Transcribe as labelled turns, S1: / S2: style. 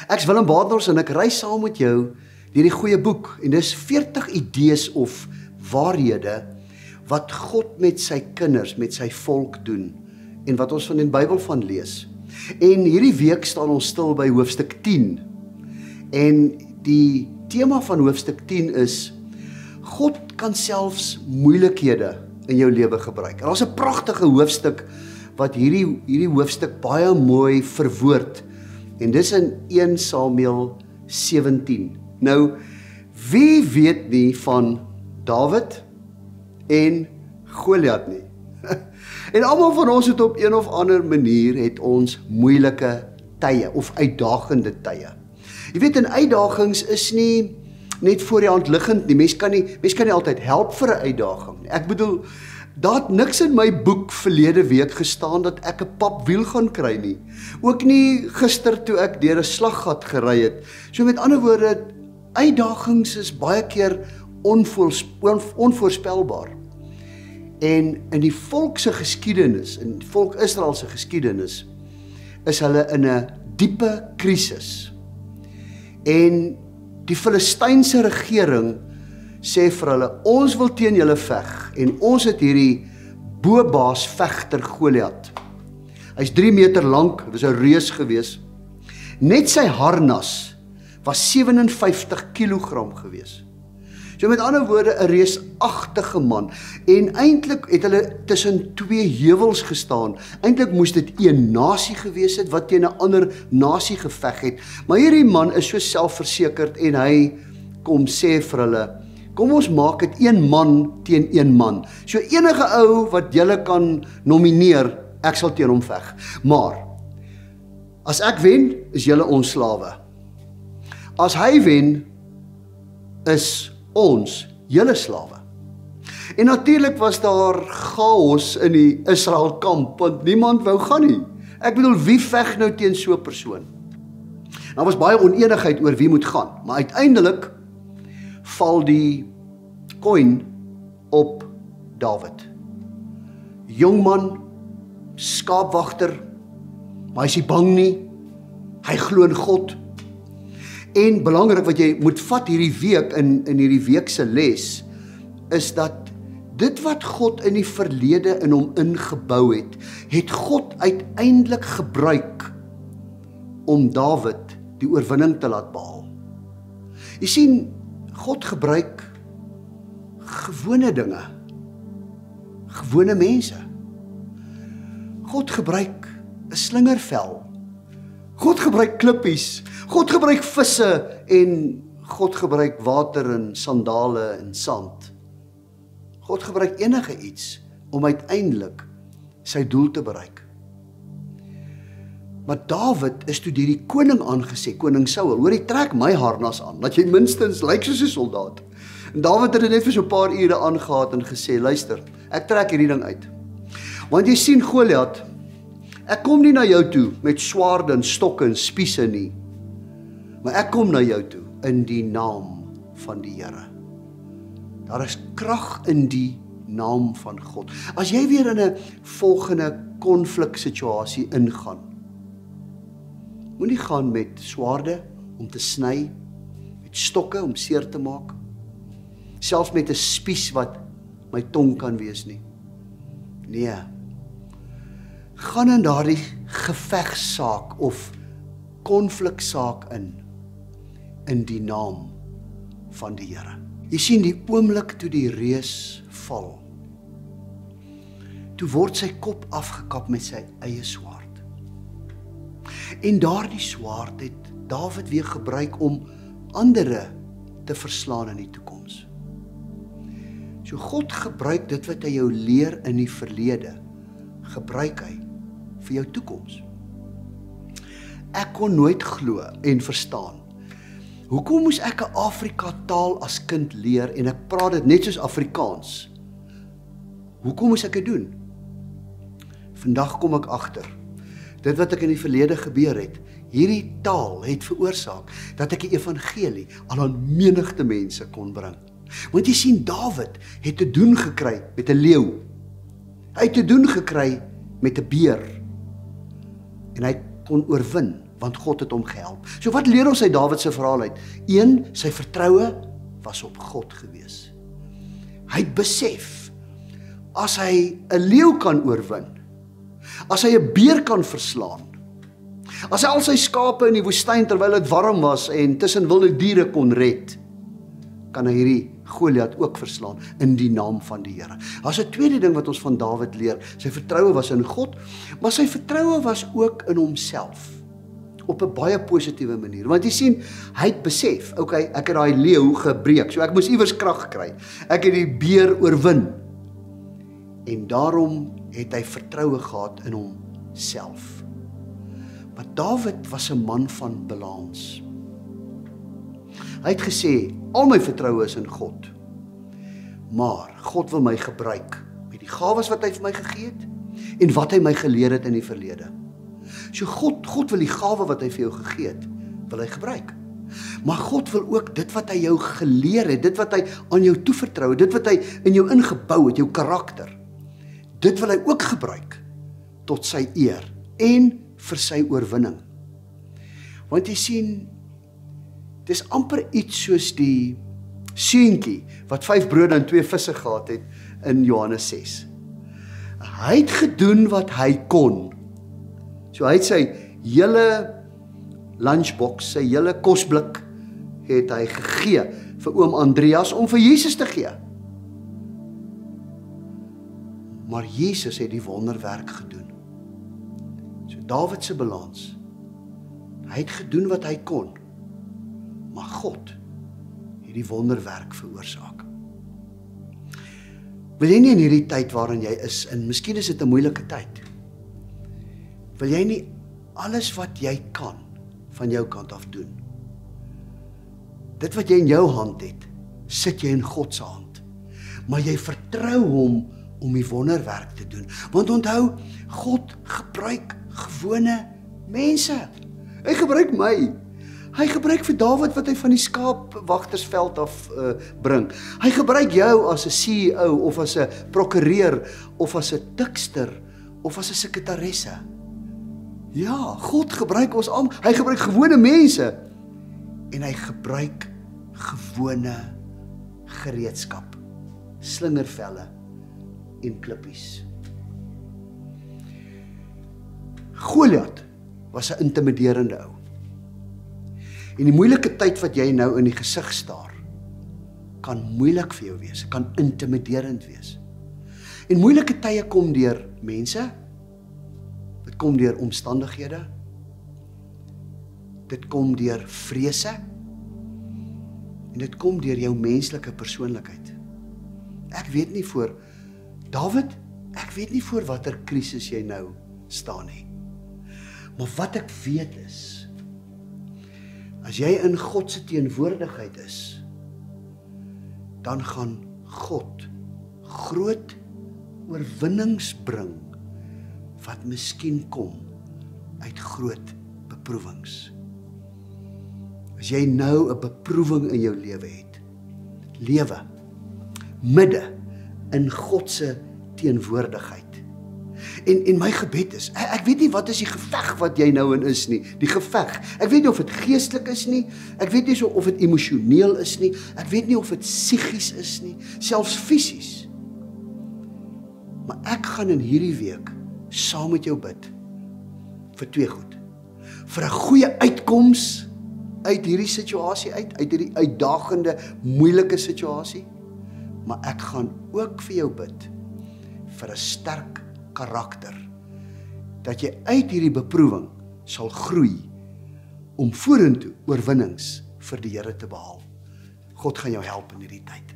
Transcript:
S1: Ek's Willem Baarders en ek reis saam met jou deur die goeie boek en dis 40 idees of waarhede wat God met sy kinders, met sy volk doen en wat ons van die Bybel van lees. En hierdie week staan ons stil by hoofstuk 10 en die tema van hoofstuk 10 is God kan selfs moeilikhede in jou lewe gebruik. En daar's 'n pragtige hoofstuk wat hierdie hoofstuk baie mooi verwoord en dis in 1 Samuel 17. Nou, wie weet nie van Dawid en Goliat nie? En almal van ons het op een of ander manier het ons moeilike tye of uitdagende tye. Jy weet, in uitdagings is nie net voor die hand liggend nie. Mens kan nie altyd help vir 'n uitdaging nie. Ek bedoel, daar het niks in my boek verlede week gestaan dat ek 'n papwiel gaan kry nie. Ook nie gister toe ek deur 'n slaggat gery het. So met ander woorde, uitdagings is baie keer onvoorspelbaar. En in die volk se geskiedenis, in die volk Israel se geskiedenis, is hulle in 'n diepe krisis. En die Filistynse regering sê vir hulle, ons wil teen julle veg en ons het hierdie boebaas vegter Goliat. Hy's 3 meter lank, was 'n reus gewees. Net sy harnas was 57 kilogram gewees. So met ander woorde 'n reusagtige man. En eintlik het hulle tussen 2 heuwels gestaan. Eintlik moes dit een nasie gewees het wat teen 'n ander nasie geveg het. Maar hierdie man is so selfversekerd en hy kom sê vir hulle, kom ons maak dit 1 man teen 1 man. So enige ou wat julle kan nomineer, ek sal teen hom veg. Maar as ek wen, is julle ons slawe. As hy wen, is ons julle slawe. En natuurlik was daar chaos in die Israel kamp, want niemand wou gaan nie. Ek bedoel, wie veg nou teen so 'n persoon? Daar was baie onenigheid oor wie moet gaan, maar uiteindelik val die koin op Dawid. Jongman, skaapwagter, maar hy is nie bang nie. Hy glo in God. En belangrik wat jy moet vat hierdie week in hierdie week se les, is dat dit wat God in die verlede in hom ingebou het God uiteindelik gebruik om Dawid die oorwinning te laat behaal. Jy sien, God gebruik gewone dinge, gewone mense. God gebruik 'n slingervel. God gebruik klippies, God gebruik visse en God gebruik water en sandale en sand. God gebruik enige iets om uiteindelik sy doel te bereik. Maar Dawid is toe deur die koning aangesê, koning Saul, hoor, jy trek my harnas aan, dat jy minstens lyk soos 'n soldaat. En Dawid het dit net vir so 'n paar ure aangehad en gesê, luister, ek trek hierdie ding uit. Want jy sien Goliat, ek kom nie na jou toe met swaarde en stokke en spiese nie, maar ek kom na jou toe in die naam van die Here. Daar is krag in die naam van God. As jy weer in 'n volgende konfliksituasie ingaan, moenie gaan met swaarde om te sny, met stokke om seer te maak, selfs met 'n spies wat my tong kan wees nie. Nee. Gaan in daardie gevegsaak of konfliksaak in die naam van die Here. Jy sien die oomblik toe die reus val, toe word sy kop afgekap met sy eie swaard. En daardie swaard het Dawid weer gebruik om ander te verslaan in die toekoms. So God gebruik dit wat hy jou leer in die verlede, gebruik hy vir jou toekoms. Ek kon nooit glo en verstaan, hoekom moes ek 'n Afrika taal as kind leer en ek praat dit net soos Afrikaans? Hoekom moes ek dit doen? Vandag kom ek agter, dit wat ek in die verlede gebeur het, hierdie taal het veroorsaak dat ek die evangelie aan menigte mense kon bring. Want jy sien, Dawid het te doen gekry met 'n leeu. Hy het te doen gekry met 'n beer. En hy kon oorwin, want God het hom gehelp. So wat leer ons uit Dawid se verhaal uit? 1, sy vertroue was op God gewees. Hy het besef, as hy 'n leeu kan oorwin, as hy 'n beer kan verslaan, as hy al sy skape in die woestyn terwyl dit warm was en tussen wilde diere kon red, kan hy hierdie Goliat ook verslaan in die naam van die Here. Daar's 'n tweede ding wat ons van Dawid leer. Sy vertroue was in God, maar sy vertroue was ook in homself. Op 'n baie positiewe manier. Want jy sien, hy het besef, okay, ek het daai leeu gebreek, so ek moes iewers krag kry. Ek het die beer oorwin. En daarom het hy vertroue gehad in homself. Maar Dawid was 'n man van balans. Hy het gesê, al my vertroue is in God. Maar God wil my gebruik met die gawes wat hy vir my gegee het en wat hy my geleer het in die verlede. So God wil die gawe wat hy vir jou gegee het, wil hy gebruik. Maar God wil ook dit wat hy jou geleer het, dit wat hy aan jou toevertrou het, dit wat hy in jou ingebou het, jou karakter, dit wil hy ook gebruik tot sy eer en vir sy oorwinning. Want jy sien, dis amper iets soos die seentjie wat 5 brode en 2 visse gehad het in Johannes 6. Hy het gedoen wat hy kon. So hy het sy hele lunchbox, sy hele kosblik het hy gegee vir oom Andreas om vir Jesus te gee. Maar Jesus het die wonderwerk gedoen. So Dawid se balans. Hy het gedoen wat hy kon. Maar God het die wonderwerk veroorsaak. Wil jy nie in hierdie tyd waarin jy is, en miskien is dit 'n moeilike tyd, wil jy nie alles wat jy kan van jou kant af doen? Dit wat jy in jou hand het, sit jy in God se hand. Maar jy vertrou hom om die wonderwerk te doen. Want onthou, God gebruik gewone mense. Hy gebruik my. Hy gebruik vir Dawid wat hy van die skaapwagtersveld af bring. Hy gebruik jou as 'n CEO of as 'n prokureur of as 'n dikster of as 'n sekretaresse. Ja, God gebruik ons almal. Hy gebruik gewone mense en hy gebruik gewone gereedskap, slingervelle en klippies. Goliat was 'n intimiderende ou. En die moeilike tyd wat jy nou in die gesig staar, kan moeilik vir jou wees, kan intimiderend wees. En moeilike tye kom deur mense, dit kom deur omstandighede, dit kom deur vrese, en dit kom deur jou menslike persoonlikheid. Ek weet nie voor, Dawid, ek weet nie voor watter krisis jy nou staan nie. Maar wat ek weet is, as jy in God se teenwoordigheid is, dan gaan God groot oorwinnings bring, wat miskien kom uit groot beproewings. As jy nou 'n beproewing in jou lewe het, lewe midde in God se teenwoordigheid. En my gebed is, ek weet nie wat is die geveg wat jy nou in is nie, die geveg. Ek weet nie of dit geestelik is nie, ek weet nie of dit emosioneel is nie, ek weet nie of dit psigies is nie, selfs fisies. Maar ek gaan in hierdie week saam met jou bid vir 2 goed. Vir 'n goeie uitkoms uit hierdie situasie uit hierdie uitdagende, moeilike situasie. Maar ek gaan ook vir jou bid vir 'n sterk karakter, dat jy uit hierdie beproewing sal groei om vorentoe oorwinnings vir die Here te behaal. God gaan jou help in hierdie tyd.